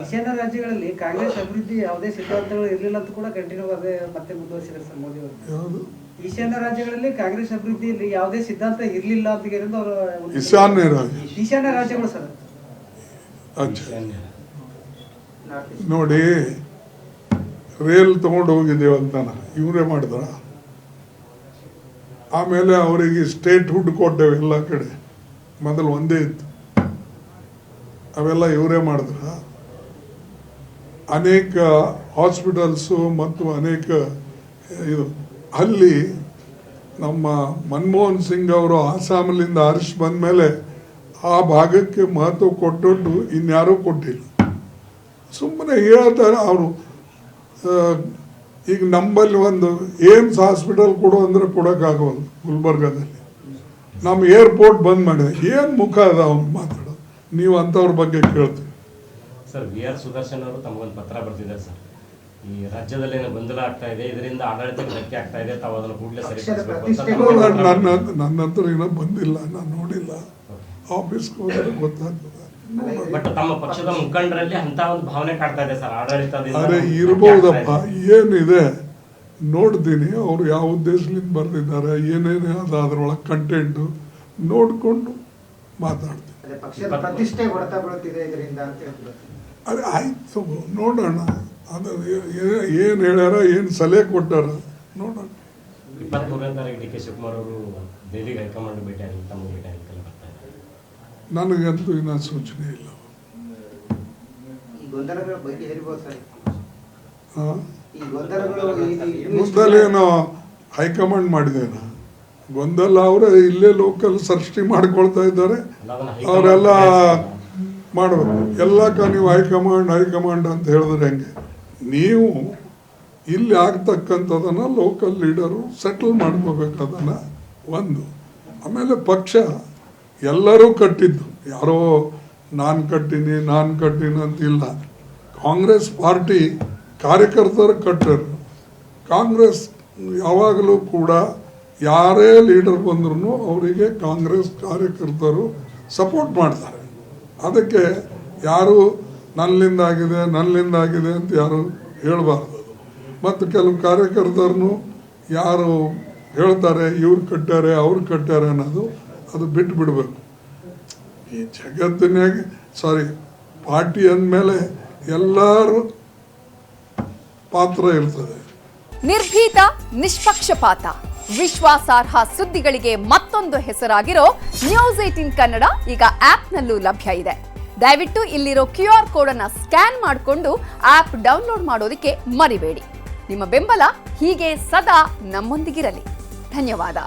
ಈಶಾನ್ಯ ರಾಜ್ಯಗಳಲ್ಲಿ ಕಾಂಗ್ರೆಸ್ ಅಭಿವೃದ್ಧಿ ಯಾವುದೇ ಸಿದ್ಧಾಂತಗಳು ಇರಲಿಲ್ಲ ಅಂತ ಕೂಡ ಕಂಟಿನ್ಯೂ ಅದೇ ಮತ್ತೆ ಮುಂದುವರಿಸಿದ್ದಾರೆ ಸರ್ ಮೋದಿ ಅವರು. ಈಶಾನ್ಯ ರಾಜ್ಯಗಳಲ್ಲಿ ಕಾಂಗ್ರೆಸ್ ಅಭಿವೃದ್ಧಿಯಲ್ಲಿ ಯಾವುದೇ ಸಿದ್ಧಾಂತ ಇರಲಿಲ್ಲ ಅಂತ ಅವರು ಈಶಾನ್ಯ ರಾಜ್ಯಗಳು ಸರ್. ನೋಡಿ, ರೇಲ್ ತಗೊಂಡು ಹೋಗಿದ್ದೇವಂತಾನ ಇವರೇ ಮಾಡಿದ್ರ. ಆಮೇಲೆ ಅವರಿಗೆ ಸ್ಟೇಟ್ ಹುಡ್ ಕೊಟ್ಟೇವೆ ಎಲ್ಲ ಕಡೆ. ಮೊದಲು ಒಂದೇ ಇತ್ತು, ಅವೆಲ್ಲ ಇವರೇ ಮಾಡಿದ್ರ. ಅನೇಕ ಹಾಸ್ಪಿಟಲ್ಸು ಮತ್ತು ಅನೇಕ ಇದು ಅಲ್ಲಿ ನಮ್ಮ ಮನಮೋಹನ್ ಸಿಂಗ್ ಅವರು ಆಸಾಮಲ್ಲಿಂದ ಆರಿಸಿ ಬಂದ ಮೇಲೆ ಆ ಭಾಗಕ್ಕೆ ಮಹತ್ವ ಕೊಟ್ಟು ಇನ್ಯಾರೂ ಕೊಟ್ಟಿಲ್ಲ. ಸುಮ್ಮನೆ ಹೇಳ್ತಾರೆ ಅವರು. ಈಗ ನಂಬಲ್ಲಿ ಒಂದು ಏಮ್ಸ್ ಹಾಸ್ಪಿಟಲ್ ಕೊಡು ಅಂದರೆ ಕೊಡೋಕ್ಕಾಗೋದು ಗುಲ್ಬರ್ಗಾದಲ್ಲಿ. ನಮ್ಮ ಏರ್ಪೋರ್ಟ್ ಬಂದ್ ಮಾಡಿದೆ. ಏನು ಮುಖ ಅದ ಅವ್ನು ಮಾತಾಡೋದು? ನೀವು ಅಂಥವ್ರ ಬಗ್ಗೆ ಕೇಳ್ತೀವಿ ಸರ್. ವಿ ಆರ್ ಸುದರ್ಶನ್ ಅವರು ತಮಗೊಂದು ಪತ್ರ ಬರ್ತಿದ್ದಾರೆ ಸರ್. ಈ ರಾಜ್ಯದಲ್ಲಿ ಗೊಂದಲ ಆಗ್ತಾ ಇದೆ, ಇದರಿಂದ ಆಡಳಿತಕ್ಕೆ ಧಕ್ಕೆ ಆಗ್ತಾ ಇದೆ, ತಾವು ಅದನ್ನು ಕೂಡಲೇ ಸರಿಪಡಿಸಬೇಕು. ನನ್ನ ಹತ್ರ ಏನೋ ಬಂದಿಲ್ಲ, ನಾನು ನೋಡಿಲ್ಲ. ಆಫೀಸ್ಗೆ ಹೋದ್ರೆ ಗೊತ್ತಾಗ್ತದೆ. ಬಟ್ ತಮ್ಮ ಪಕ್ಷದ ಮುಖಂಡರಲ್ಲಿ ಅಂತ ಒಂದು ಭಾವನೆ ಕಾಡ್ತಾ ಇದೆ ಸರ್ ಆಡಳಿತದಿಂದ. ಅದೇ ಇರ್ಬೋದಪ್ಪ, ಏನಿದೆ ನೋಡ್ತೀನಿ. ಅವ್ರು ಯಾವ ಉದ್ದೇಶದಿಂದ ಬರ್ತಿದ್ದಾರೆ, ಏನೇನು ಅದ ಅದ್ರೊಳಗೆ ಕಂಟೆಂಟು ನೋಡಿಕೊಂಡು ಮಾತಾಡ್ತೀನಿ. ಅದೇ ಆಯ್ತು, ನೋಡೋಣ. ಅದು ಏನು ಹೇಳ್ಯಾರ, ಏನು ಸಲಹೆ ಕೊಟ್ಟಾರ ನೋಡೋಣ. 23ನೇ ತಾರೀಕು ಡಿ ಕೆ ಶಿವಕುಮಾರ್ ಅವರು ದೆಹಲಿಗೆ ಹೈಕಮಾಂಡ್ ಭೇಟಿ ಆಗಿ ತಮ್ಮ ಭೇಟಿ ಆಗಿ ನನಗಂತೂ ಇನ್ನೂ ಸೂಚನೆ ಇಲ್ಲ. ಗೊಂದಲೇನೋ ಹೈಕಮಾಂಡ್ ಮಾಡಿದೇನ ಗೊಂದಲ ಅವರೇ ಇಲ್ಲೇ ಲೋಕಲ್ ಸೃಷ್ಟಿ ಮಾಡ್ಕೊಳ್ತಾ ಇದ್ದಾರೆ. ಅವರೆಲ್ಲ ಮಾಡಬೇಕು. ಎಲ್ಲಕ್ಕ ನೀವು ಹೈಕಮಾಂಡ್ ಅಂತ ಹೇಳಿದ್ರೆ ಹೆಂಗೆ? ನೀವು ಇಲ್ಲಿ ಆಗ್ತಕ್ಕಂಥದನ್ನು ಲೋಕಲ್ ಲೀಡರು ಸೆಟಲ್ ಮಾಡ್ಕೋಬೇಕು. ಅದನ್ನು ಒಂದು. ಆಮೇಲೆ ಪಕ್ಷ ಎಲ್ಲರೂ ಕಟ್ಟಿದ್ದು, ಯಾರೋ ನಾನು ಕಟ್ಟಿನಿ ಅಂತಿಲ್ಲ. ಕಾಂಗ್ರೆಸ್ ಪಾರ್ಟಿ ಕಾರ್ಯಕರ್ತರು ಕಟ್ಟರು. ಕಾಂಗ್ರೆಸ್ ಯಾವಾಗಲೂ ಕೂಡ ಯಾರೇ ಲೀಡರ್ ಬಂದ್ರೂ ಅವರಿಗೆ ಕಾಂಗ್ರೆಸ್ ಕಾರ್ಯಕರ್ತರು ಸಪೋರ್ಟ್ ಮಾಡ್ತಾರೆ. ಅದಕ್ಕೆ ಯಾರು ನನ್ನಿಂದಾಗಿದೆ ಅಂತ ಯಾರು ಹೇಳಬಾರ್ದು. ಮತ್ತು ಕೆಲವು ಕಾರ್ಯಕರ್ತರನ್ನು ಯಾರು ಹೇಳ್ತಾರೆ ಇವ್ರು ಕಟ್ಟಾರೆ ಅವ್ರು ಕಟ್ಟಾರೆ ಅನ್ನೋದು ಅದು ಬಿಟ್ಟು ಬಿಡಬೇಕು. ಈ ಜಗತ್ತಿನಾಗ ಪಾರ್ಟಿ ಅಂದಮೇಲೆ ಎಲ್ಲರೂ ಪಾತ್ರ ಇರ್ತದೆ. ನಿರ್ಭೀತ, ನಿಷ್ಪಕ್ಷಪಾತ, ವಿಶ್ವಾಸಾರ್ಹ ಸುದ್ದಿಗಳಿಗೆ ಮತ್ತೊಂದು ಹೆಸರಾಗಿರೋ ನ್ಯೂಸ್18 ಕನ್ನಡ ಈಗ ಆಪ್ನಲ್ಲೂ ಲಭ್ಯ ಇದೆ. ದಯವಿಟ್ಟು ಇಲ್ಲಿರೋ QR ಕೋಡ್ ಅನ್ನು ಸ್ಕ್ಯಾನ್ ಮಾಡಿಕೊಂಡು ಆಪ್ ಡೌನ್ಲೋಡ್ ಮಾಡೋದಕ್ಕೆ ಮರಿಬೇಡಿ. ನಿಮ್ಮ ಬೆಂಬಲ ಹೀಗೆ ಸದಾ ನಮ್ಮೊಂದಿಗಿರಲಿ. ಧನ್ಯವಾದ.